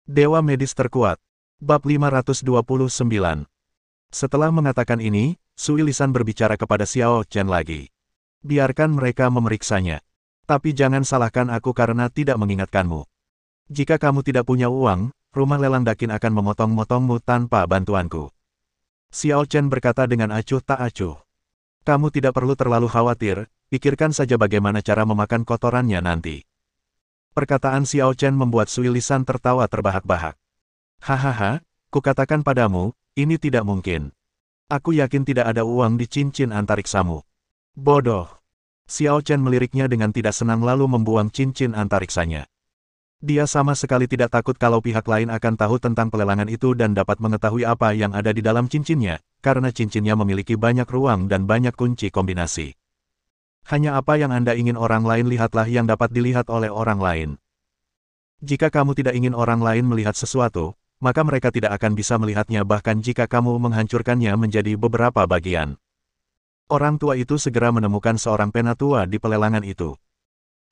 Dewa medis terkuat. Bab 529. Setelah mengatakan ini, Sui Lisan berbicara kepada Xiao Chen lagi. Biarkan mereka memeriksanya. Tapi jangan salahkan aku karena tidak mengingatkanmu. Jika kamu tidak punya uang, rumah lelang Dakin akan memotong-motongmu tanpa bantuanku. Xiao Chen berkata dengan acuh tak acuh. Kamu tidak perlu terlalu khawatir, pikirkan saja bagaimana cara memakan kotorannya nanti. Perkataan Xiao Chen membuat Sui Lisan tertawa terbahak-bahak. Hahaha, kukatakan padamu, ini tidak mungkin. Aku yakin tidak ada uang di cincin antariksamu. Bodoh. Xiao Chen meliriknya dengan tidak senang lalu membuang cincin antariksanya. Dia sama sekali tidak takut kalau pihak lain akan tahu tentang pelelangan itu dan dapat mengetahui apa yang ada di dalam cincinnya, karena cincinnya memiliki banyak ruang dan banyak kunci kombinasi. Hanya apa yang Anda ingin orang lain lihatlah yang dapat dilihat oleh orang lain. Jika kamu tidak ingin orang lain melihat sesuatu, maka mereka tidak akan bisa melihatnya bahkan jika kamu menghancurkannya menjadi beberapa bagian. Orang tua itu segera menemukan seorang penatua di pelelangan itu.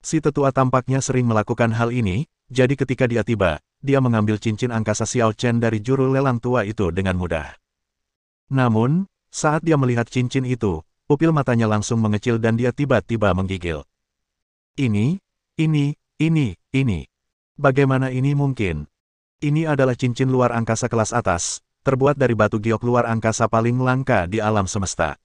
Si tetua tampaknya sering melakukan hal ini, jadi ketika dia tiba, dia mengambil cincin angkasa Xiao Chen dari juru lelang tua itu dengan mudah. Namun, saat dia melihat cincin itu, pupil matanya langsung mengecil dan dia tiba-tiba menggigil. Ini. Bagaimana ini mungkin? Ini adalah cincin luar angkasa kelas atas, terbuat dari batu giok luar angkasa paling langka di alam semesta.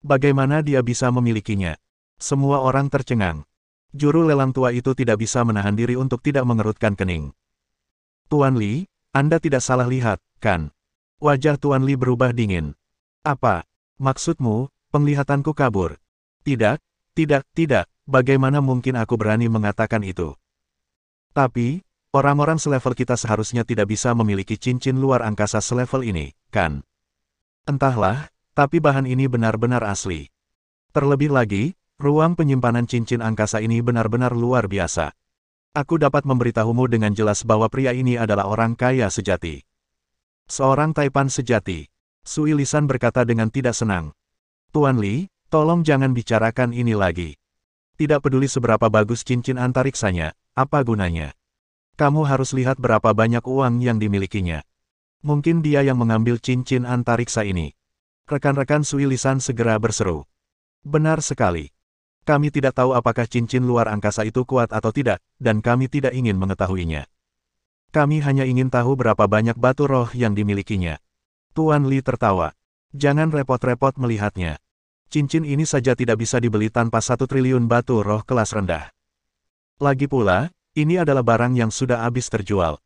Bagaimana dia bisa memilikinya? Semua orang tercengang. Juru lelang tua itu tidak bisa menahan diri untuk tidak mengerutkan kening. Tuan Li, Anda tidak salah lihat, kan? Wajah Tuan Li berubah dingin. Apa? Maksudmu, penglihatanku kabur? Tidak, bagaimana mungkin aku berani mengatakan itu? Tapi, orang-orang selevel kita seharusnya tidak bisa memiliki cincin luar angkasa selevel ini, kan? Entahlah, tapi bahan ini benar-benar asli. Terlebih lagi, ruang penyimpanan cincin angkasa ini benar-benar luar biasa. Aku dapat memberitahumu dengan jelas bahwa pria ini adalah orang kaya sejati. Seorang taipan sejati. Sui Lisan berkata dengan tidak senang. Tuan Li, tolong jangan bicarakan ini lagi. Tidak peduli seberapa bagus cincin antariksanya, apa gunanya? Kamu harus lihat berapa banyak uang yang dimilikinya. Mungkin dia yang mengambil cincin antariksa ini. Rekan-rekan Sui Lisan segera berseru. Benar sekali. Kami tidak tahu apakah cincin luar angkasa itu kuat atau tidak, dan kami tidak ingin mengetahuinya. Kami hanya ingin tahu berapa banyak batu roh yang dimilikinya. Tuan Li tertawa. Jangan repot-repot melihatnya. Cincin ini saja tidak bisa dibeli tanpa 1 triliun batu roh kelas rendah. Lagi pula, ini adalah barang yang sudah habis terjual.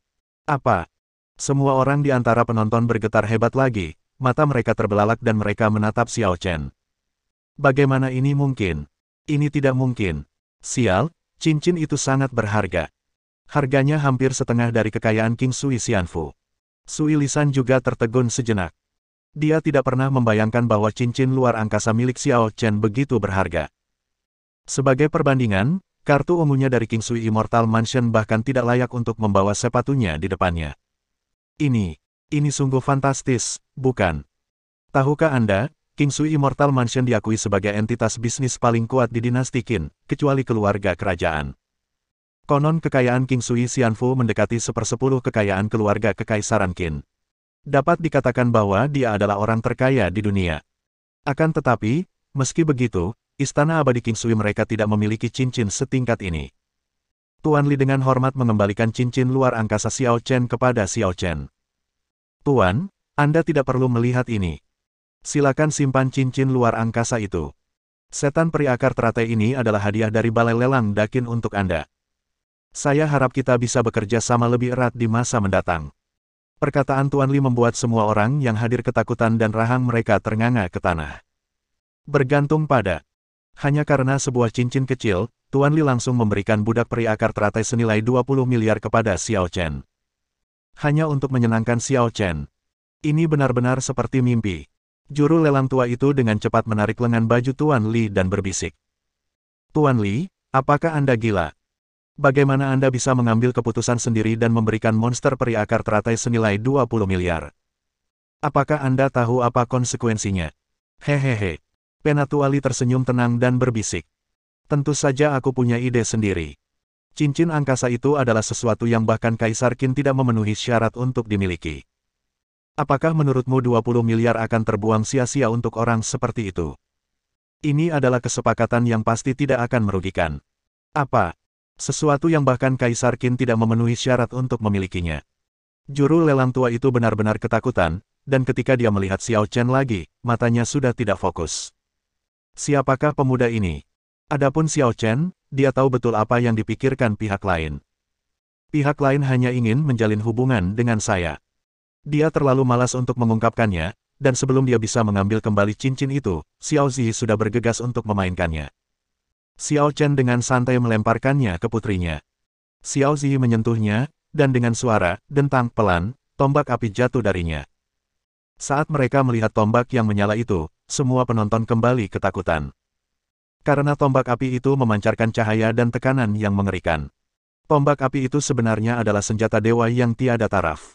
Apa? Semua orang di antara penonton bergetar hebat lagi, mata mereka terbelalak dan mereka menatap Xiao Chen. Bagaimana ini mungkin? Ini tidak mungkin. Sial, cincin itu sangat berharga. Harganya hampir setengah dari kekayaan King Sui Xianfu. Sui Lisan juga tertegun sejenak. Dia tidak pernah membayangkan bahwa cincin luar angkasa milik Xiao Chen begitu berharga. Sebagai perbandingan, kartu ungunya dari King Sui Immortal Mansion bahkan tidak layak untuk membawa sepatunya di depannya. Ini sungguh fantastis, bukan? Tahukah Anda, King Sui Immortal Mansion diakui sebagai entitas bisnis paling kuat di dinasti Qin, kecuali keluarga kerajaan. Konon kekayaan King Sui Xianfu mendekati 1/10 kekayaan keluarga kekaisaran Qin. Dapat dikatakan bahwa dia adalah orang terkaya di dunia. Akan tetapi, meski begitu, istana abadi King Sui mereka tidak memiliki cincin setingkat ini. Tuan Li dengan hormat mengembalikan cincin luar angkasa Xiao Chen kepada Xiao Chen. Tuan, Anda tidak perlu melihat ini. Silakan simpan cincin luar angkasa itu. Setan peri akar teratai ini adalah hadiah dari Balai Lelang Dakin untuk Anda. Saya harap kita bisa bekerja sama lebih erat di masa mendatang. Perkataan Tuan Li membuat semua orang yang hadir ketakutan dan rahang mereka ternganga ke tanah. Bergantung pada. Hanya karena sebuah cincin kecil, Tuan Li langsung memberikan budak peri akar teratai senilai 20 miliar kepada Xiao Chen. Hanya untuk menyenangkan Xiao Chen. Ini benar-benar seperti mimpi. Juru lelang tua itu dengan cepat menarik lengan baju Tuan Li dan berbisik. Tuan Li, apakah Anda gila? Bagaimana Anda bisa mengambil keputusan sendiri dan memberikan monster peri akar teratai senilai 20 miliar? Apakah Anda tahu apa konsekuensinya? Hehehe. Penatua Li tersenyum tenang dan berbisik. Tentu saja aku punya ide sendiri. Cincin angkasa itu adalah sesuatu yang bahkan Kaisar Qin tidak memenuhi syarat untuk dimiliki. Apakah menurutmu 20 miliar akan terbuang sia-sia untuk orang seperti itu? Ini adalah kesepakatan yang pasti tidak akan merugikan. Apa? Sesuatu yang bahkan Kaisar Qin tidak memenuhi syarat untuk memilikinya. Juru lelang tua itu benar-benar ketakutan, dan ketika dia melihat Xiao Chen lagi, matanya sudah tidak fokus. Siapakah pemuda ini? Adapun Xiao Chen, dia tahu betul apa yang dipikirkan pihak lain. Pihak lain hanya ingin menjalin hubungan dengan saya. Dia terlalu malas untuk mengungkapkannya, dan sebelum dia bisa mengambil kembali cincin itu, Xiao Zi sudah bergegas untuk memainkannya. Xiao Chen dengan santai melemparkannya ke putrinya. Xiao Zi menyentuhnya, dan dengan suara dentang pelan, tombak api jatuh darinya. Saat mereka melihat tombak yang menyala itu, semua penonton kembali ketakutan. Karena tombak api itu memancarkan cahaya dan tekanan yang mengerikan. Tombak api itu sebenarnya adalah senjata dewa yang tiada taraf.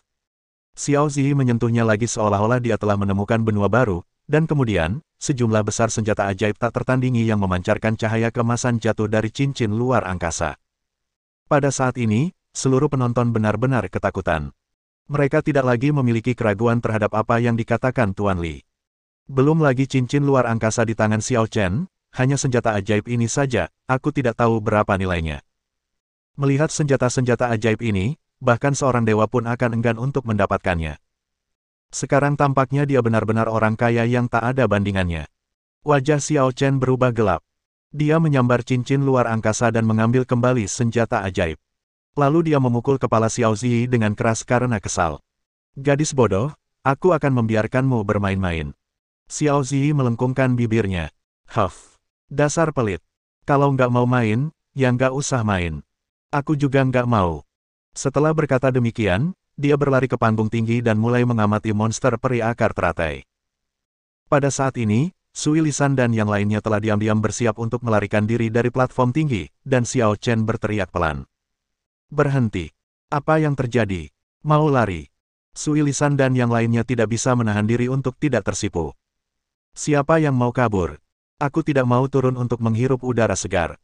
Xiao Zi menyentuhnya lagi seolah-olah dia telah menemukan benua baru, dan kemudian, sejumlah besar senjata ajaib tak tertandingi yang memancarkan cahaya keemasan jatuh dari cincin luar angkasa. Pada saat ini, seluruh penonton benar-benar ketakutan. Mereka tidak lagi memiliki keraguan terhadap apa yang dikatakan Tuan Li. Belum lagi cincin luar angkasa di tangan Xiao Chen, hanya senjata ajaib ini saja, aku tidak tahu berapa nilainya. Melihat senjata-senjata ajaib ini, bahkan seorang dewa pun akan enggan untuk mendapatkannya. Sekarang tampaknya dia benar-benar orang kaya yang tak ada bandingannya. Wajah Xiao Chen berubah gelap. Dia menyambar cincin luar angkasa dan mengambil kembali senjata ajaib. Lalu dia memukul kepala Xiao Zi dengan keras karena kesal. Gadis bodoh, aku akan membiarkanmu bermain-main. Xiao Zi melengkungkan bibirnya. Huff, dasar pelit. Kalau nggak mau main, ya nggak usah main. Aku juga nggak mau. Setelah berkata demikian, dia berlari ke panggung tinggi dan mulai mengamati monster peri akar teratai. Pada saat ini, Sui Lisan dan yang lainnya telah diam-diam bersiap untuk melarikan diri dari platform tinggi, dan Xiao Chen berteriak pelan. Berhenti. Apa yang terjadi? Mau lari? Sui Lisan dan yang lainnya tidak bisa menahan diri untuk tidak tersipu. Siapa yang mau kabur? Aku tidak mau turun untuk menghirup udara segar.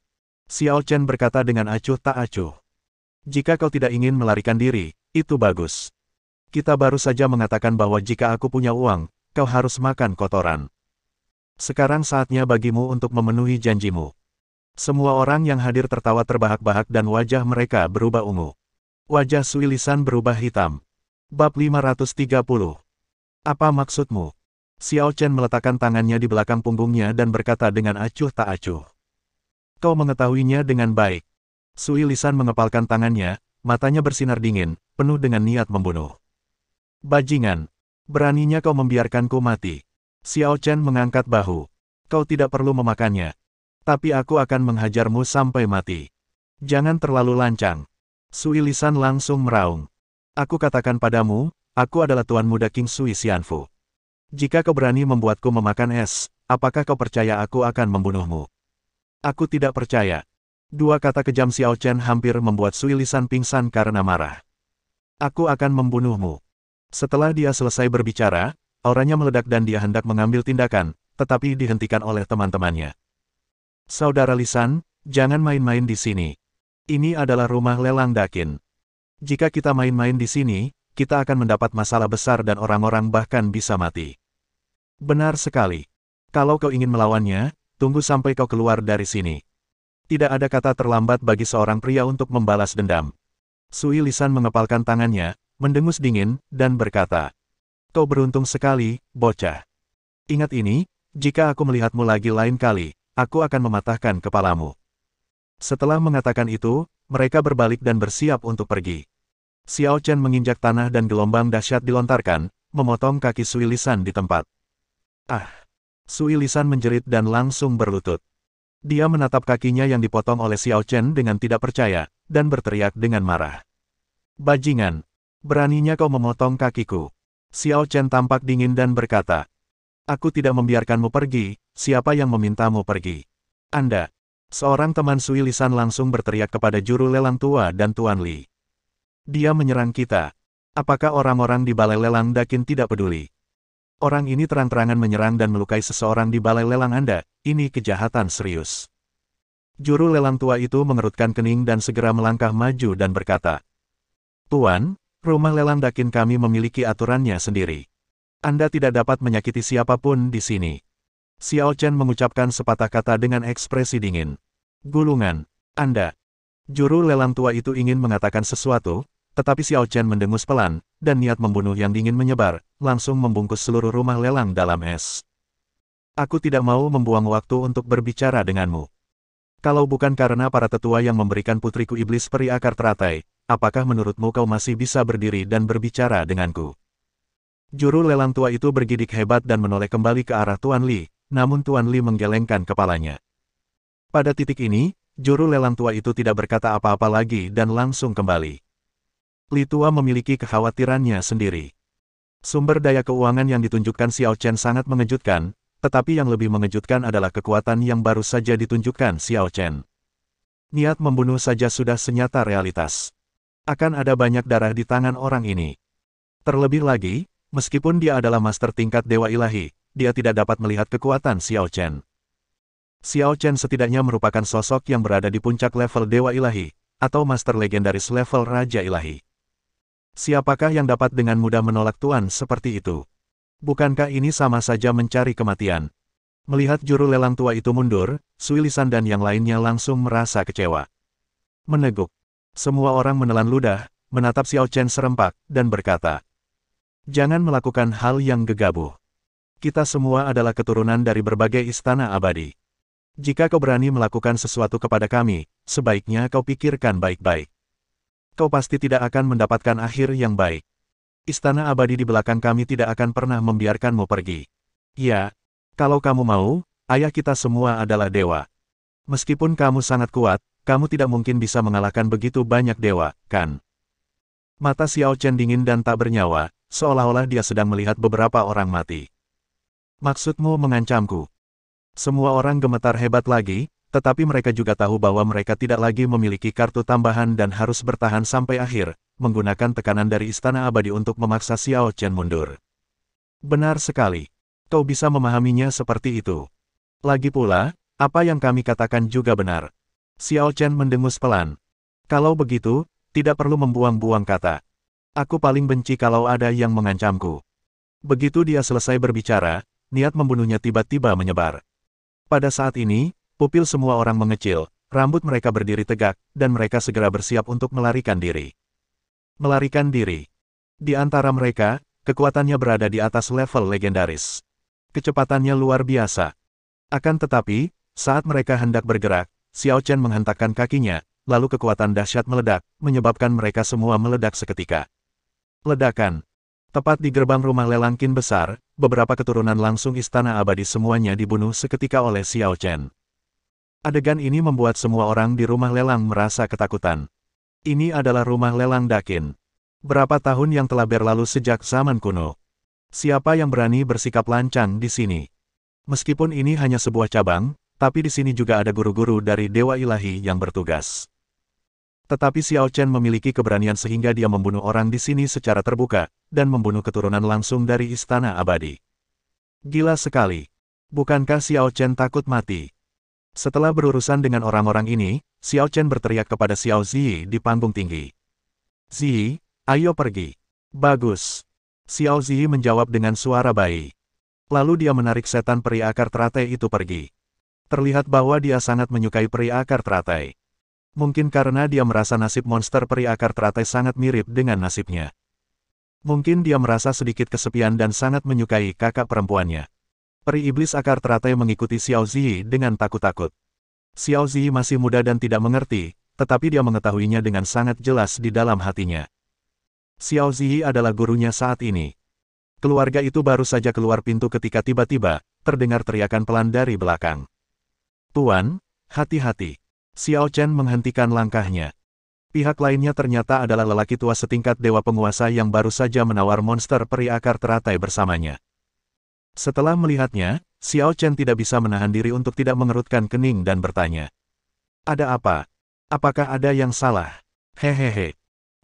Xiao Chen berkata dengan acuh tak acuh. Jika kau tidak ingin melarikan diri, itu bagus. Kita baru saja mengatakan bahwa jika aku punya uang, kau harus makan kotoran. Sekarang saatnya bagimu untuk memenuhi janjimu. Semua orang yang hadir tertawa terbahak-bahak dan wajah mereka berubah ungu. Wajah Sui Lisan berubah hitam. Bab 530. Apa maksudmu? Xiao Chen meletakkan tangannya di belakang punggungnya dan berkata dengan acuh tak acuh. Kau mengetahuinya dengan baik. Sui Lisan mengepalkan tangannya, matanya bersinar dingin, penuh dengan niat membunuh. Bajingan, beraninya kau membiarkanku mati. Xiao Chen mengangkat bahu. Kau tidak perlu memakannya. Tapi aku akan menghajarmu sampai mati. Jangan terlalu lancang. Sui Lisan langsung meraung. Aku katakan padamu, aku adalah Tuan Muda King Sui Xianfu. Jika kau berani membuatku memakan es, apakah kau percaya aku akan membunuhmu? Aku tidak percaya. Dua kata kejam Xiao Chen hampir membuat Sui Lisan pingsan karena marah. Aku akan membunuhmu. Setelah dia selesai berbicara, auranya meledak dan dia hendak mengambil tindakan, tetapi dihentikan oleh teman-temannya. Saudara Lisan, jangan main-main di sini. Ini adalah rumah lelang Dakin. Jika kita main-main di sini, kita akan mendapat masalah besar dan orang-orang bahkan bisa mati. Benar sekali. Kalau kau ingin melawannya, tunggu sampai kau keluar dari sini. Tidak ada kata terlambat bagi seorang pria untuk membalas dendam. Sui Lisan mengepalkan tangannya, mendengus dingin, dan berkata, Kau beruntung sekali, bocah. Ingat ini, jika aku melihatmu lagi lain kali, aku akan mematahkan kepalamu. Setelah mengatakan itu, mereka berbalik dan bersiap untuk pergi. Xiao Chen menginjak tanah dan gelombang dahsyat dilontarkan, memotong kaki Sui Lisan di tempat. Ah! Sui Lisan menjerit dan langsung berlutut. Dia menatap kakinya yang dipotong oleh Xiao Chen dengan tidak percaya, dan berteriak dengan marah. Bajingan! Beraninya kau memotong kakiku. Xiao Chen tampak dingin dan berkata, Aku tidak membiarkanmu pergi, siapa yang memintamu pergi? Anda. Seorang teman Sui Lisan langsung berteriak kepada juru lelang tua dan Tuan Li. Dia menyerang kita. Apakah orang-orang di balai lelang Dakin tidak peduli? Orang ini terang-terangan menyerang dan melukai seseorang di balai lelang Anda, ini kejahatan serius. Juru lelang tua itu mengerutkan kening dan segera melangkah maju dan berkata, "Tuan, rumah lelang Dakin kami memiliki aturannya sendiri. Anda tidak dapat menyakiti siapapun di sini." Xiao Chen mengucapkan sepatah kata dengan ekspresi dingin. "Gulungan, Anda." Juru lelang tua itu ingin mengatakan sesuatu, tetapi Xiao Chen mendengus pelan, dan niat membunuh yang dingin menyebar, langsung membungkus seluruh rumah lelang dalam es. "Aku tidak mau membuang waktu untuk berbicara denganmu. Kalau bukan karena para tetua yang memberikan putriku iblis peri akar teratai, apakah menurutmu kau masih bisa berdiri dan berbicara denganku?" Juru lelang tua itu bergidik hebat dan menoleh kembali ke arah Tuan Li, namun Tuan Li menggelengkan kepalanya. Pada titik ini, juru lelang tua itu tidak berkata apa-apa lagi dan langsung kembali. Li tua memiliki kekhawatirannya sendiri. Sumber daya keuangan yang ditunjukkan Xiao Chen sangat mengejutkan, tetapi yang lebih mengejutkan adalah kekuatan yang baru saja ditunjukkan Xiao Chen. Niat membunuh saja sudah senyata realitas. Akan ada banyak darah di tangan orang ini. Terlebih lagi, meskipun dia adalah master tingkat Dewa Ilahi, dia tidak dapat melihat kekuatan Xiao Chen. Xiao Chen setidaknya merupakan sosok yang berada di puncak level Dewa Ilahi, atau master legendaris level Raja Ilahi. Siapakah yang dapat dengan mudah menolak tuan seperti itu? Bukankah ini sama saja mencari kematian? Melihat juru lelang tua itu mundur, Sui Lisan dan yang lainnya langsung merasa kecewa. Meneguk. Semua orang menelan ludah, menatap Xiao Chen serempak, dan berkata, "Jangan melakukan hal yang gegabah. Kita semua adalah keturunan dari berbagai istana abadi. Jika kau berani melakukan sesuatu kepada kami, sebaiknya kau pikirkan baik-baik. Kau pasti tidak akan mendapatkan akhir yang baik. Istana abadi di belakang kami tidak akan pernah membiarkanmu pergi. Ya, kalau kamu mau, ayah kita semua adalah dewa. Meskipun kamu sangat kuat, kamu tidak mungkin bisa mengalahkan begitu banyak dewa, kan?" Mata Xiao Chen dingin dan tak bernyawa, seolah-olah dia sedang melihat beberapa orang mati. "Maksudmu mengancamku?" Semua orang gemetar hebat lagi, tetapi mereka juga tahu bahwa mereka tidak lagi memiliki kartu tambahan dan harus bertahan sampai akhir, menggunakan tekanan dari Istana Abadi untuk memaksa Xiao Chen mundur. "Benar sekali. Kau bisa memahaminya seperti itu. Lagi pula, apa yang kami katakan juga benar." Xiao Chen mendengus pelan. "Kalau begitu, tidak perlu membuang-buang kata. Aku paling benci kalau ada yang mengancamku." Begitu dia selesai berbicara, niat membunuhnya tiba-tiba menyebar. Pada saat ini, pupil semua orang mengecil, rambut mereka berdiri tegak, dan mereka segera bersiap untuk melarikan diri. Melarikan diri. Di antara mereka, kekuatannya berada di atas level legendaris. Kecepatannya luar biasa. Akan tetapi, saat mereka hendak bergerak, Xiao Chen menghentakkan kakinya, lalu kekuatan dahsyat meledak, menyebabkan mereka semua meledak seketika. Ledakan. Tepat di gerbang rumah lelang Qin besar, beberapa keturunan langsung Istana Abadi semuanya dibunuh seketika oleh Xiao Chen. Adegan ini membuat semua orang di rumah lelang merasa ketakutan. Ini adalah rumah lelang Dakin. Berapa tahun yang telah berlalu sejak zaman kuno? Siapa yang berani bersikap lancang di sini? Meskipun ini hanya sebuah cabang, tapi di sini juga ada guru-guru dari Dewa Ilahi yang bertugas. Tetapi Xiao Chen memiliki keberanian sehingga dia membunuh orang di sini secara terbuka, dan membunuh keturunan langsung dari Istana Abadi. Gila sekali. Bukankah Xiao Chen takut mati? Setelah berurusan dengan orang-orang ini, Xiao Chen berteriak kepada Xiao Ziyi di panggung tinggi. "Ziyi, ayo pergi." "Bagus." Xiao Ziyi menjawab dengan suara bayi. Lalu dia menarik setan peri akar teratai itu pergi. Terlihat bahwa dia sangat menyukai peri akar teratai. Mungkin karena dia merasa nasib monster peri akar teratai sangat mirip dengan nasibnya. Mungkin dia merasa sedikit kesepian dan sangat menyukai kakak perempuannya. Peri iblis akar teratai mengikuti Xiao Ziyi dengan takut-takut. Xiao Ziyi masih muda dan tidak mengerti, tetapi dia mengetahuinya dengan sangat jelas di dalam hatinya. Xiao Ziyi adalah gurunya saat ini. Keluarga itu baru saja keluar pintu ketika tiba-tiba, terdengar teriakan pelan dari belakang. "Tuan, hati-hati." Xiao Chen menghentikan langkahnya. Pihak lainnya ternyata adalah lelaki tua setingkat dewa penguasa yang baru saja menawar monster peri akar teratai bersamanya. Setelah melihatnya, Xiao Chen tidak bisa menahan diri untuk tidak mengerutkan kening dan bertanya. "Ada apa? Apakah ada yang salah?" "Hehehe."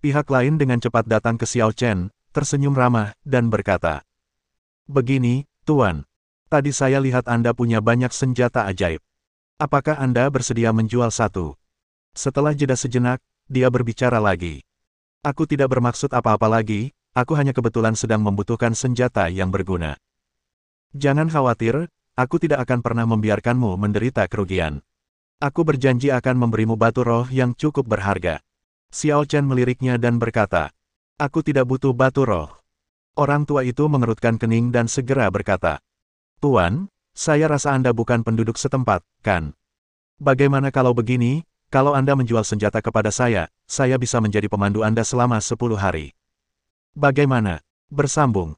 Pihak lain dengan cepat datang ke Xiao Chen, tersenyum ramah, dan berkata, "Begini, Tuan. Tadi saya lihat Anda punya banyak senjata ajaib. Apakah Anda bersedia menjual satu? Setelah jeda sejenak, dia berbicara lagi. Aku tidak bermaksud apa-apa lagi, aku hanya kebetulan sedang membutuhkan senjata yang berguna. Jangan khawatir, aku tidak akan pernah membiarkanmu menderita kerugian. Aku berjanji akan memberimu batu roh yang cukup berharga. Xiao Chen meliriknya dan berkata, aku tidak butuh batu roh. Orang tua itu mengerutkan kening dan segera berkata, Tuan, saya rasa Anda bukan penduduk setempat, kan? Bagaimana kalau begini, kalau Anda menjual senjata kepada saya bisa menjadi pemandu Anda selama 10 hari. Bagaimana? Bersambung.